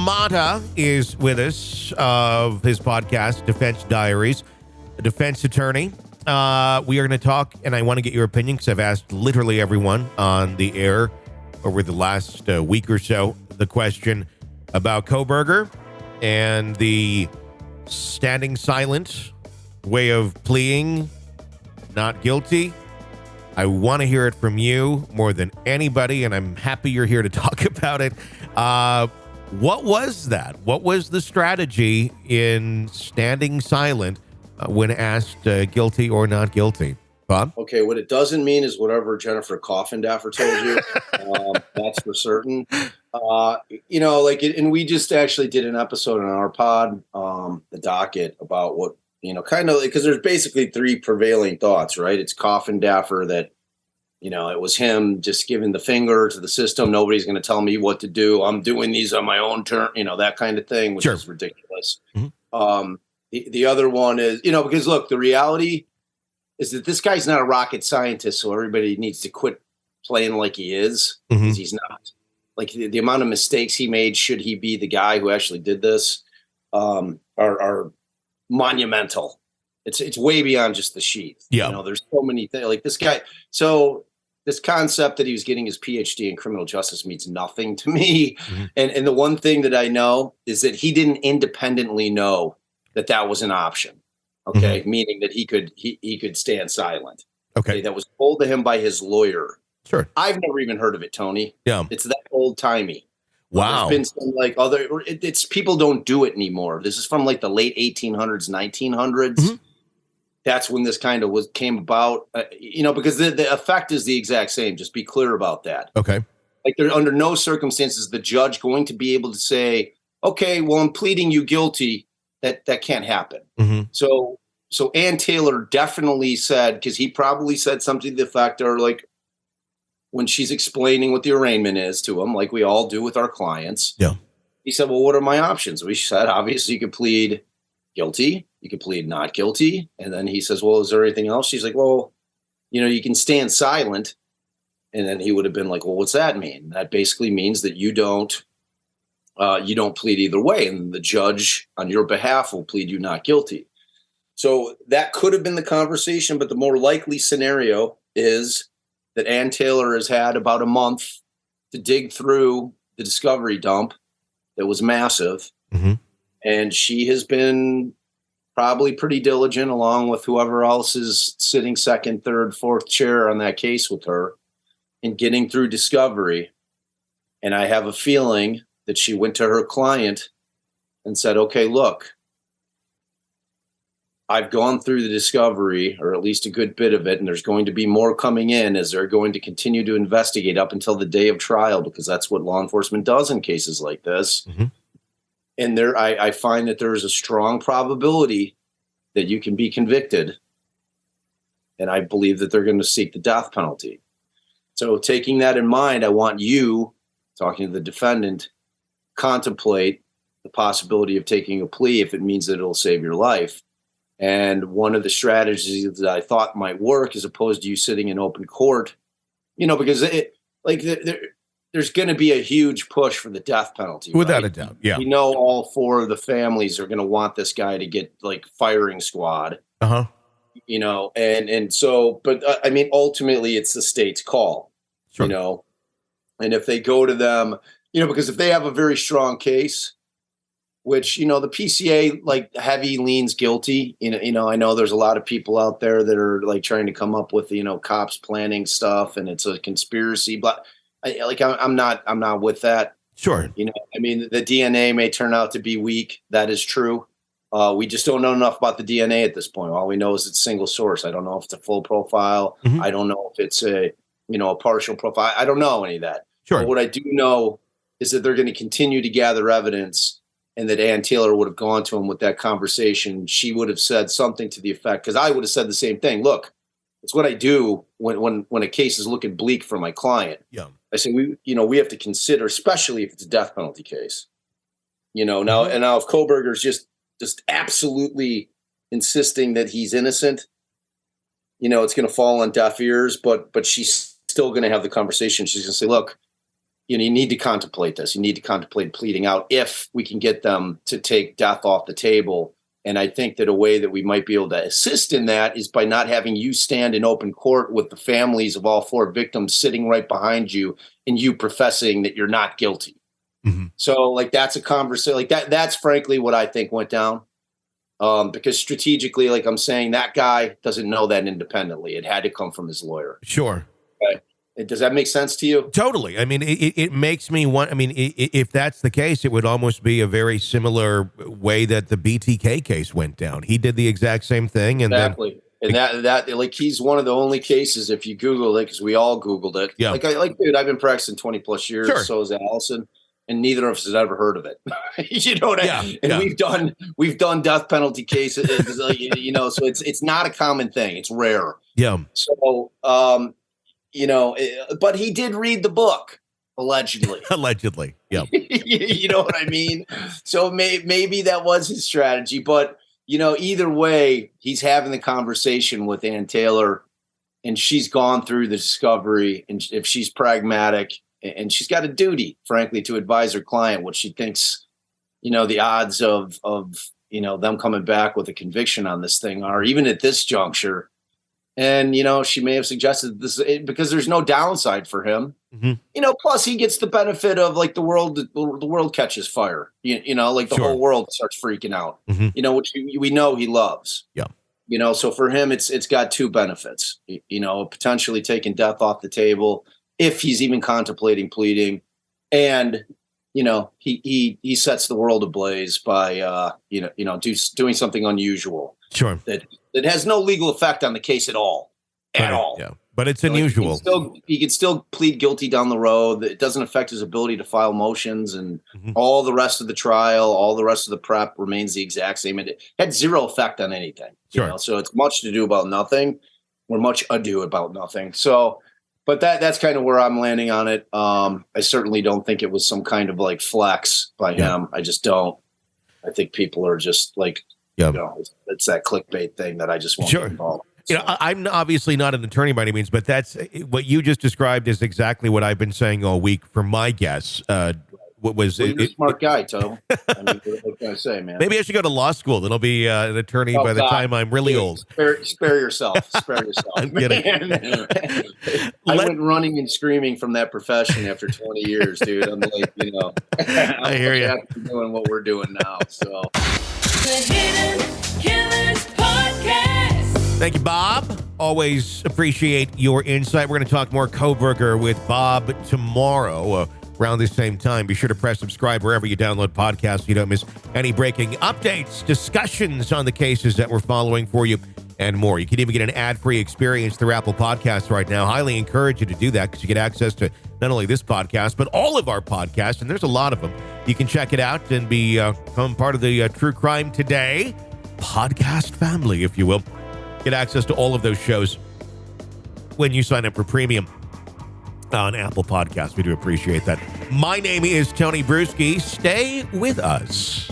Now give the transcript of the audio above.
Motta is with us of his podcast, Defense Diaries, a defense attorney. We are going to talk, and I want to get your opinion because I've asked literally everyone on the air over the last week or so the question about Kohberger and the standing silent way of pleading not guilty. I want to hear it from you more than anybody, and I'm happy you're here to talk about it. What was that? What was the strategy in standing silent when asked guilty or not guilty? Bob? Okay, what it doesn't mean is whatever Jennifer Coffindaffer told you. That's for certain. And we just actually did an episode on our pod, the docket, about what, kind of, because there's basically three prevailing thoughts, right? It's Coffindaffer that, it was him just giving the finger to the system. Nobody's going to tell me what to do. I'm doing these on my own turn, that kind of thing, which is ridiculous. Mm-hmm. The other one is, because look, the reality is that this guy's not a rocket scientist, so everybody needs to quit playing like he is, because he's not. Like the amount of mistakes he made, should he be the guy who actually did this, are monumental. It's way beyond just the sheath. Yeah. There's so many things like this guy. So this concept that he was getting his PhD in criminal justice means nothing to me. Mm-hmm. And the one thing that I know is that he didn't independently know that was an option. Okay. Mm-hmm. Meaning that he could stand silent. Okay. That was told to him by his lawyer. Sure. I've never even heard of it, Tony. Yeah. It's that old timey. Wow. There's been some it's people don't do it anymore. This is from like the late 1800s, 1900s. Mm-hmm. That's when this kind of came about, because the effect is the exact same. Just be clear about that. Okay. Like there, under no circumstances, the judge going to be able to say, okay, well, I'm pleading you guilty. That can't happen. Mm-hmm. So Ann Taylor definitely said, because he probably said something to the effect, or like when she's explaining what the arraignment is to him, like we all do with our clients. Yeah. He said, well, what are my options? We said, obviously you could plead guilty. You could plead not guilty. And then he says, well, is there anything else? She's like, well, you can stand silent. And then he would have been like, well, what's that mean? That basically means that you don't plead either way. And the judge on your behalf will plead you not guilty. So that could have been the conversation, but the more likely scenario is that Ann Taylor has had about a month to dig through the discovery dump that was massive. Mm-hmm. And she has been probably pretty diligent, along with whoever else is sitting second, third, fourth chair on that case with her, in getting through discovery. And I have a feeling that she went to her client and said, okay, look, I've gone through the discovery, or at least a good bit of it, and there's going to be more coming in as they're going to continue to investigate up until the day of trial, because that's what law enforcement does in cases like this. Mm-hmm. And I find that there is a strong probability that you can be convicted. And I believe that they're going to seek the death penalty. So taking that in mind, I want you, talking to the defendant, contemplate the possibility of taking a plea if it means that it'll save your life. And one of the strategies that I thought might work, as opposed to you sitting in open court, because there's going to be a huge push for the death penalty. Without a doubt. Yeah. All four of the families are going to want this guy to get like firing squad. Uh-huh. But ultimately it's the state's call, sure. And if they go to them, because if they have a very strong case, which, the PCA like heavy leans guilty, I know there's a lot of people out there that are like trying to come up with, cops planning stuff and it's a conspiracy, but I'm not with that. Sure. The DNA may turn out to be weak. That is true. We just don't know enough about the DNA at this point. All we know is it's single source. I don't know if it's a full profile. Mm-hmm. I don't know if it's a partial profile. I don't know any of that. Sure. But what I do know is that they're going to continue to gather evidence, and that Ann Taylor would have gone to him with that conversation. She would have said something to the effect, because I would have said the same thing. Look, it's what I do when a case is looking bleak for my client. Yeah. I say, we have to consider, especially if it's a death penalty case, now, and now if Kohberger's just absolutely insisting that he's innocent, it's going to fall on deaf ears, but she's still going to have the conversation. She's going to say, look, you need to contemplate this. You need to contemplate pleading out if we can get them to take death off the table. And I think that a way that we might be able to assist in that is by not having you stand in open court with the families of all 4 victims sitting right behind you and you professing that you're not guilty. Mm-hmm. So like, that's a conversation like that. That's frankly what I think went down. Because strategically, like I'm saying, that guy doesn't know that independently. It had to come from his lawyer. Sure. Okay. Does that make sense to you? Totally. I mean, it makes me want. I mean, if that's the case, it would almost be a very similar way that the BTK case went down. He did the exact same thing, and exactly. And that like he's one of the only cases, if you Google it, because we all Googled it. Yeah. Dude, I've been practicing 20 plus years. Sure. So has Allison, and neither of us has ever heard of it. You know what I mean? And we've done death penalty cases. You know, so it's not a common thing. It's rare. Yeah. So. You know, but he did read the book, allegedly. Allegedly, yeah. You know what I mean? So maybe that was his strategy. But, you know, either way, he's having the conversation with Ann Taylor, and she's gone through the discovery. And if she's pragmatic, and she's got a duty, frankly, to advise her client what she thinks, you know, the odds of you know, them coming back with a conviction on this thing are, even at this juncture. And, you know, she may have suggested this because there's no downside for him, mm-hmm. You know, plus he gets the benefit of like the world catches fire, you know, like the whole world starts freaking out, mm-hmm. You know, which we know he loves. Yeah. You know, so for him, it's got 2 benefits, you know, potentially taking death off the table if he's even contemplating pleading. And, you know, he sets the world ablaze by, doing something unusual. Sure. That has no legal effect on the case at all. Yeah, but it's unusual. He can still plead guilty down the road. It doesn't affect his ability to file motions, and mm-hmm. all the rest of the trial, all the rest of the prep remains the exact same. It had 0 effect on anything. Sure. You know? So it's much to do about nothing, or much ado about nothing. So, but that's kind of where I'm landing on it. I certainly don't think it was some kind of like flex by him. I just don't. I think people are just like. Yeah. You know, it's that clickbait thing that I just want to involve. So. You know, I'm obviously not an attorney by any means, but that's what you just described is exactly what I've been saying all week for my guess. What was you're a smart guy, Toe. I mean, what can I say, man? Maybe I should go to law school. Then I'll be an attorney by the time I'm really old. Spare yourself. Spare yourself. I'm kidding. I went running and screaming from that profession after 20 years, dude. I'm like, you know, I hear you. Doing what we're doing now, so. The Hidden Killers Podcast. Thank you, Bob. Always appreciate your insight. We're going to talk more Kohberger with Bob tomorrow around the same time. Be sure to press subscribe wherever you download podcasts so you don't miss any breaking updates, discussions on the cases that we're following for you, and more. You can even get an ad-free experience through Apple Podcasts right now. Highly encourage you to do that because you get access to not only this podcast, but all of our podcasts, and there's a lot of them. You can check it out and become part of the True Crime Today podcast family, if you will. Get access to all of those shows when you sign up for premium on Apple Podcasts. We do appreciate that. My name is Tony Brueski. Stay with us.